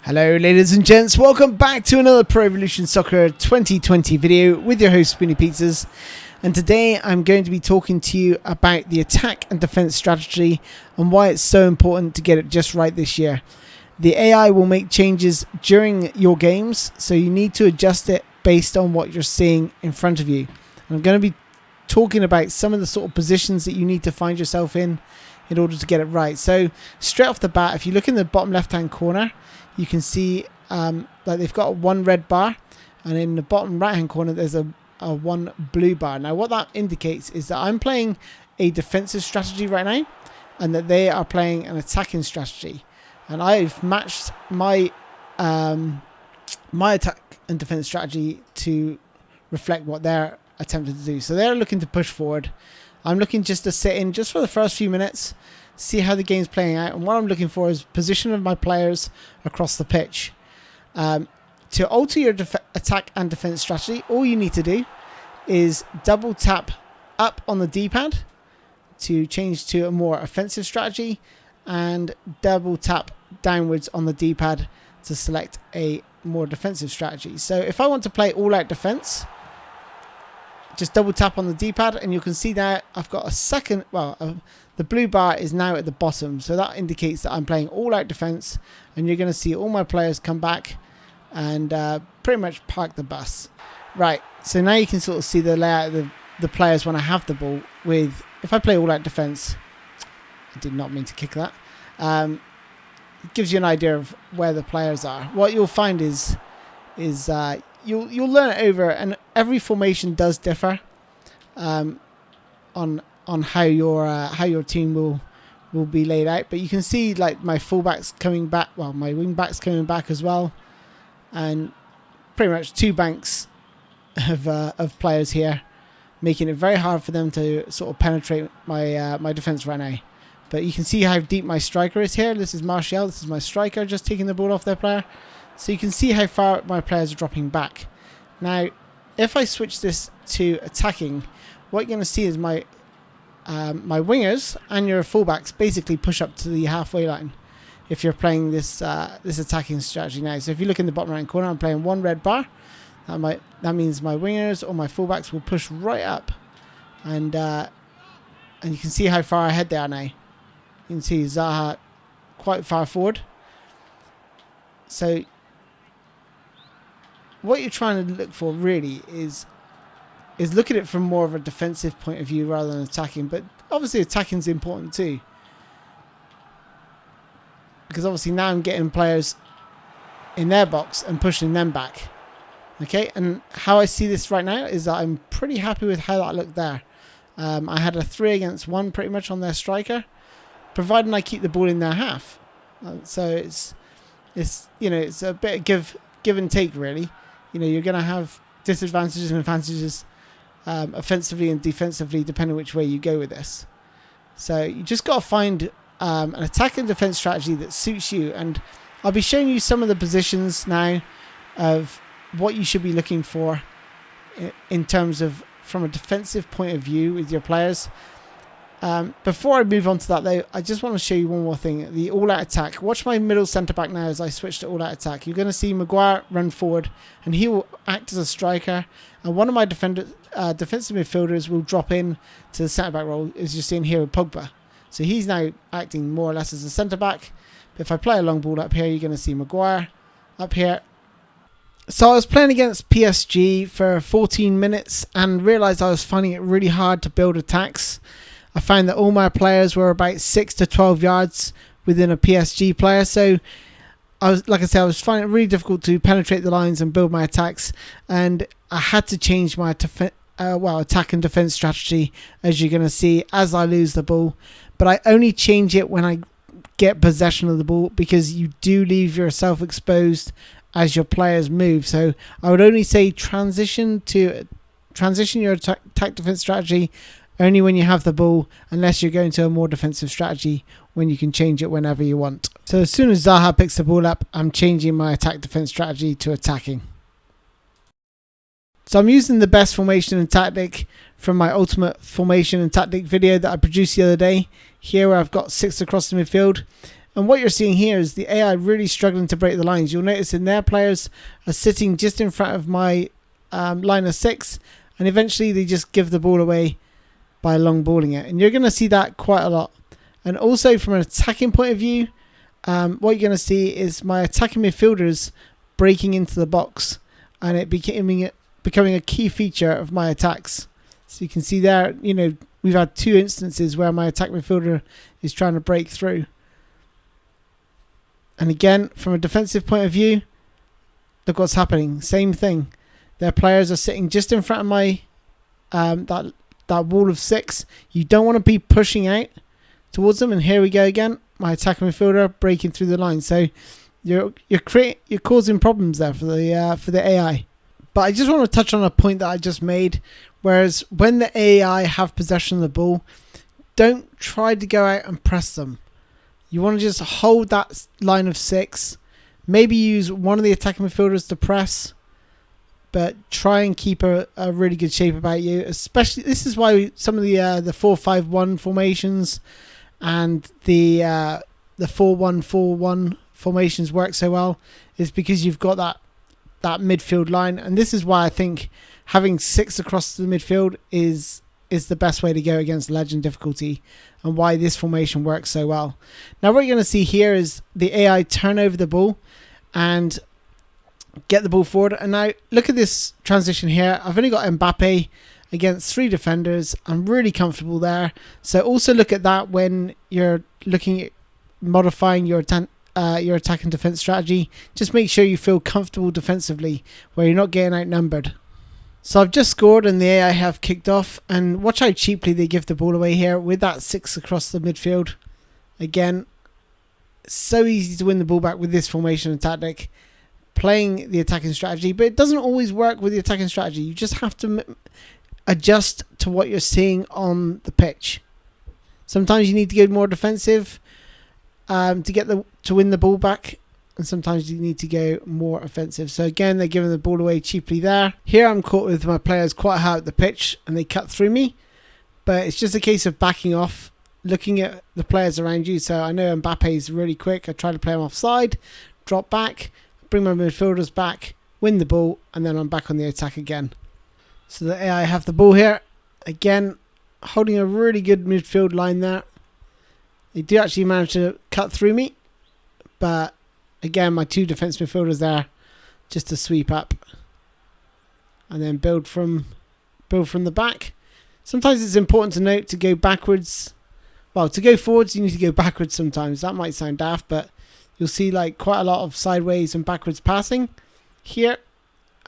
Hello ladies and gents, welcome back to another Pro Evolution Soccer 2020 video with your host SpoonyPizzas, and today I'm going to be talking to you about the attack and defense strategy and why it's so important to get it just right this year. The AI will make changes during your games, so you need to adjust it based on what you're seeing in front of you. And I'm going to be talking about some of the sort of positions that you need to find yourself in order to get it right. So straight off the bat, if you look in the bottom left hand corner, you can see that they've got one red bar, and in the bottom right hand corner there's a one blue bar. Now what that indicates is that I'm playing a defensive strategy right now and that they are playing an attacking strategy, and I've matched my my attack and defense strategy to reflect what they're attempting to do. So they're looking to push forward. I'm looking just to sit in just for the first few minutes, see how the game's playing out, and what I'm looking for is position of my players across the pitch. To alter your attack and defense strategy, all you need to do is double tap up on the D-pad to change to a more offensive strategy, and double tap downwards on the D-pad to select a more defensive strategy. So if I want to play all-out defense, just double tap on the D-pad and you can see that I've got a second, the blue bar is now at the bottom, so that indicates that I'm playing all-out defense, and you're going to see all my players come back and pretty much park the bus. Right, so now you can sort of see the layout of the players when I have the ball. If I play all-out defense, I did not mean to kick that, it gives you an idea of where the players are. What you'll find is you'll learn it over, and every formation does differ on how your team will be laid out. But you can see like my fullbacks coming back, my wing backs coming back as well, and pretty much two banks of players here, making it very hard for them to sort of penetrate my defense right now. But you can see how deep my striker is here. This is Martial. This is my striker just taking the ball off their player. So you can see how far my players are dropping back. Now, if I switch this to attacking, what you're going to see is my wingers and your fullbacks basically push up to the halfway line if you're playing this attacking strategy now. So if you look in the bottom right corner, I'm playing one red bar. That means my wingers or my fullbacks will push right up, and you can see how far ahead they are now. You can see Zaha quite far forward. So what you're trying to look for really is look at it from more of a defensive point of view rather than attacking. But obviously attacking is important too, because obviously now I'm getting players in their box and pushing them back. Okay, and how I see this right now is that I'm pretty happy with how that looked there. I had a 3-against-1 pretty much on their striker, providing I keep the ball in their half. So it's a bit of give and take really. You're going to have disadvantages and advantages offensively and defensively depending which way you go with this. So you just got to find an attack and defense strategy that suits you, and I'll be showing you some of the positions now of what you should be looking for in terms of from a defensive point of view with your players. Before I move on to that though, I just want to show you one more thing, the all-out attack. Watch my middle centre-back now as I switch to all-out attack. You're going to see Maguire run forward, and he will act as a striker, and one of my defensive midfielders will drop in to the centre-back role, as you're seeing here with Pogba. So he's now acting more or less as a centre-back. But if I play a long ball up here, you're going to see Maguire up here. So I was playing against PSG for 14 minutes and realised I was finding it really hard to build attacks. I found that all my players were about 6 to 12 yards within a PSG player. So I was finding it really difficult to penetrate the lines and build my attacks. And I had to change my attack and defense strategy, as you're going to see, as I lose the ball. But I only change it when I get possession of the ball, because you do leave yourself exposed as your players move. So I would only say transition your attack defense strategy only when you have the ball, unless you're going to a more defensive strategy when you can change it whenever you want. So as soon as Zaha picks the ball up, I'm changing my attack defense strategy to attacking. So I'm using the best formation and tactic from my ultimate formation and tactic video that I produced the other day, here where I've got 6 across the midfield. And what you're seeing here is the AI really struggling to break the lines. You'll notice in their players are sitting just in front of my line of 6, and eventually they just give the ball away by long balling it. And you're going to see that quite a lot. And also from an attacking point of view, what you're going to see is my attacking midfielders breaking into the box, and it becoming a key feature of my attacks. So you can see there, you know, we've had 2 instances where my attack midfielder is trying to break through. And again, from a defensive point of view, look what's happening. Same thing. Their players are sitting just in front of my that wall of 6. You don't want to be pushing out towards them. And here we go again. My attacking midfielder breaking through the line. So you're causing problems there for the AI. But I just want to touch on a point that I just made. Whereas when the AI have possession of the ball, don't try to go out and press them. You want to just hold that line of 6. Maybe use one of the attacking midfielders to press, but try and keep a really good shape about you. Especially, this is why some of the 4-5-1 formations and the 4-1-4-1 formations work so well, is because you've got that midfield line. And this is why I think having 6 across the midfield is the best way to go against legend difficulty, and why this formation works so well. Now what you're going to see here is the AI turn over the ball and get the ball forward. And now look at this transition here. I've only got Mbappe against 3 defenders. I'm really comfortable there. So also look at that when you're looking at modifying your attack and defense strategy. Just make sure you feel comfortable defensively where you're not getting outnumbered. So I've just scored and the AI have kicked off, and watch how cheaply they give the ball away here with that 6 across the midfield. Again, so easy to win the ball back with this formation and tactic, playing the attacking strategy, but it doesn't always work with the attacking strategy. You just have to adjust to what you're seeing on the pitch. Sometimes you need to go more defensive to win the ball back, and sometimes you need to go more offensive. So again, they're giving the ball away cheaply there. Here I'm caught with my players quite high up the pitch and they cut through me. But it's just a case of backing off, looking at the players around you. So I know Mbappe is really quick. I try to play him offside, drop back, bring my midfielders back, win the ball, and then I'm back on the attack again. So the AI have the ball here. Again, holding a really good midfield line there. They do actually manage to cut through me, but again, my 2 defence midfielders there just to sweep up and then build from the back. Sometimes it's important to note to go backwards. Well, to go forwards, you need to go backwards sometimes. That might sound daft, but you'll see like quite a lot of sideways and backwards passing here.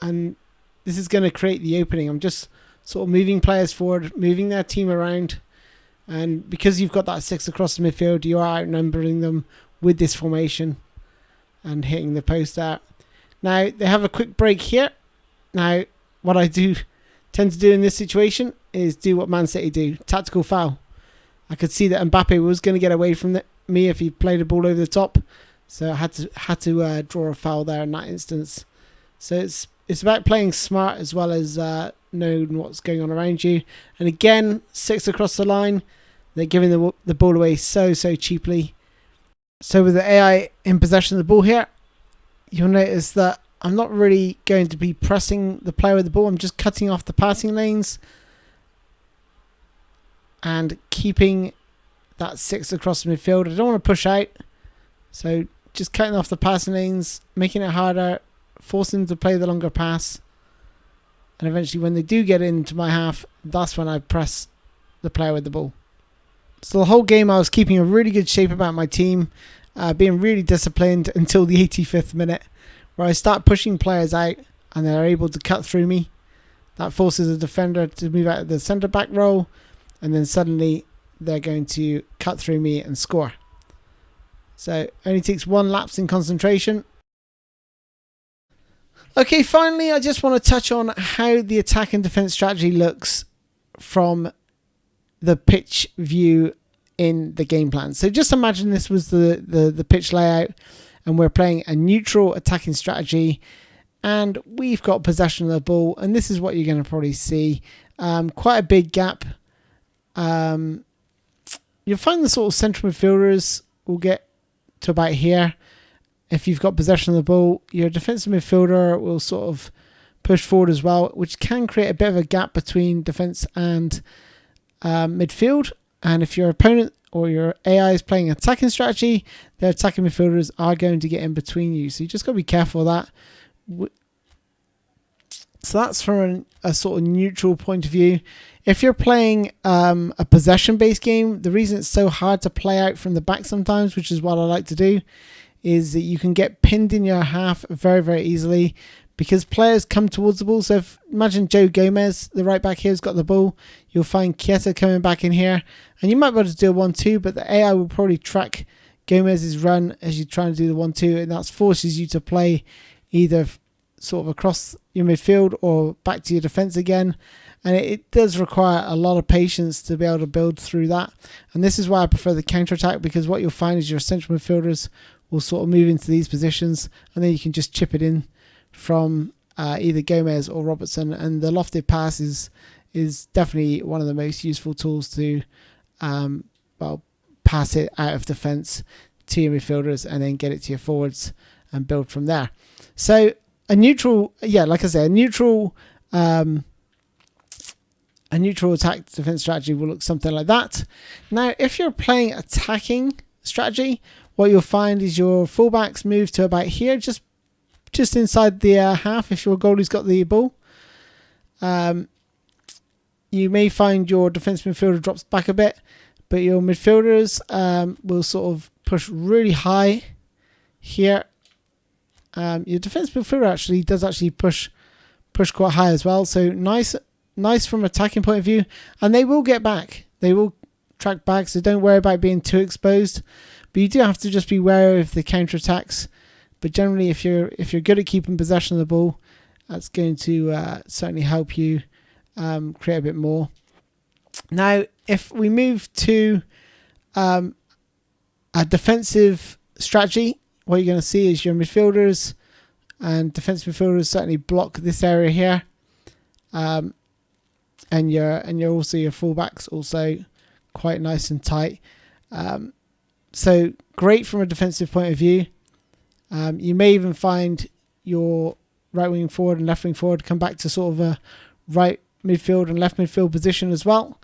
And this is going to create the opening. I'm just sort of moving players forward, moving their team around. And because you've got that 6 across the midfield, you are outnumbering them with this formation and hitting the post there. Now they have a quick break here. Now what I tend to do in this situation is do what Man City do, tactical foul. I could see that Mbappe was going to get away from me if he played a ball over the top, so I had to draw a foul there in that instance. So it's about playing smart as well as knowing what's going on around you. And again, 6 across the line. They're giving the ball away so cheaply. So with the AI in possession of the ball here, you'll notice that I'm not really going to be pressing the player with the ball. I'm just cutting off the passing lanes and keeping that 6 across the midfield. I don't want to push out, so just cutting off the passing lanes, making it harder, forcing them to play the longer pass, and eventually when they do get into my half, that's when I press the player with the ball. So the whole game I was keeping a really good shape about my team, being really disciplined until the 85th minute, where I start pushing players out and they're able to cut through me. That forces a defender to move out of the centre back role, and then suddenly they're going to cut through me and score. So it only takes 1 lapse in concentration. Okay, finally I just want to touch on how the attack and defence strategy looks from the pitch view in the game plan. So just imagine this was the pitch layout and we're playing a neutral attacking strategy and we've got possession of the ball, and this is what you're going to probably see. Quite a big gap. You'll find the sort of central midfielders will get to about here. If you've got possession of the ball, your defensive midfielder will sort of push forward as well, which can create a bit of a gap between defense and midfield. And if your opponent or your AI is playing attacking strategy, their attacking midfielders are going to get in between you. So you just got to be careful of that. So that's from a sort of neutral point of view. If you're playing a possession-based game, the reason it's so hard to play out from the back sometimes, which is what I like to do, is that you can get pinned in your half very, very easily because players come towards the ball. So imagine Joe Gomez, the right back here, has got the ball. You'll find Kieta coming back in here. And you might be able to do a 1-2, but the AI will probably track Gomez's run as you try to do the 1-2. And that forces you to play either sort of across your midfield or back to your defence again. And it does require a lot of patience to be able to build through that. And this is why I prefer the counter-attack, because what you'll find is your central midfielders will sort of move into these positions, and then you can just chip it in from either Gomez or Robertson. And the lofted pass is definitely one of the most useful tools to pass it out of defence to your midfielders and then get it to your forwards and build from there. So a neutral, like I say, a neutral attack defense strategy will look something like that. Now, if you're playing attacking strategy, what you'll find is your fullbacks move to about here, just inside the half if your goalie's got the ball. You may find your defense midfielder drops back a bit, but your midfielders will sort of push really high here. Your defense midfielder does push quite high as well. So nice from an attacking point of view, and they will get back. They will track back, so don't worry about being too exposed. But you do have to just be wary of the counter attacks. But generally, if you're good at keeping possession of the ball, that's going to certainly help you create a bit more. Now, if we move to a defensive strategy, what you're going to see is your midfielders and defensive midfielders certainly block this area here, and your also your fullbacks also quite nice and tight. So great from a defensive point of view. You may even find your right wing forward and left wing forward come back to sort of a right midfield and left midfield position as well.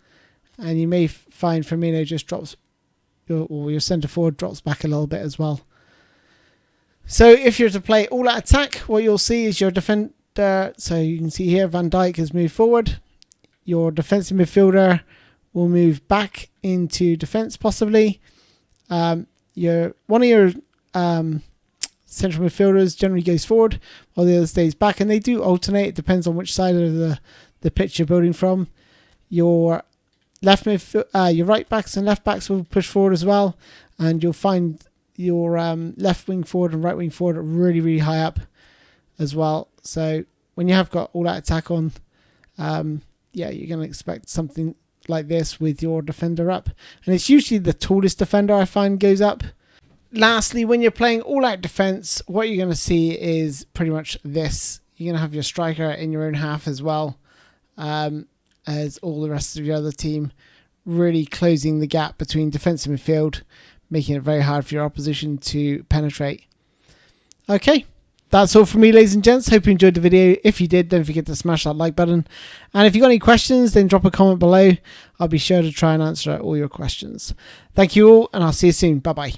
And you may find Firmino just drops, or your centre forward drops back a little bit as well. So if you're to play all out attack, what you'll see is your defender. So you can see here Van Dijk has moved forward. Your defensive midfielder will move back into defence possibly. One of your central midfielders generally goes forward while the other stays back, and they do alternate. It depends on which side of the pitch you're building from. Your your right backs and left backs will push forward as well, and you'll find your left wing forward and right wing forward really, really high up as well. So when you have got all that attack on, you're going to expect something like this with your defender up, and it's usually the tallest defender I find goes up. Lastly, when you're playing all out defense, what you're going to see is pretty much this. You're going to have your striker in your own half as well, as all the rest of your other team, really closing the gap between defence and midfield, making it very hard for your opposition to penetrate. Okay, that's all from me, ladies and gents. Hope you enjoyed the video. If you did, don't forget to smash that like button. And if you've got any questions, then drop a comment below. I'll be sure to try and answer all your questions. Thank you all, and I'll see you soon. Bye-bye.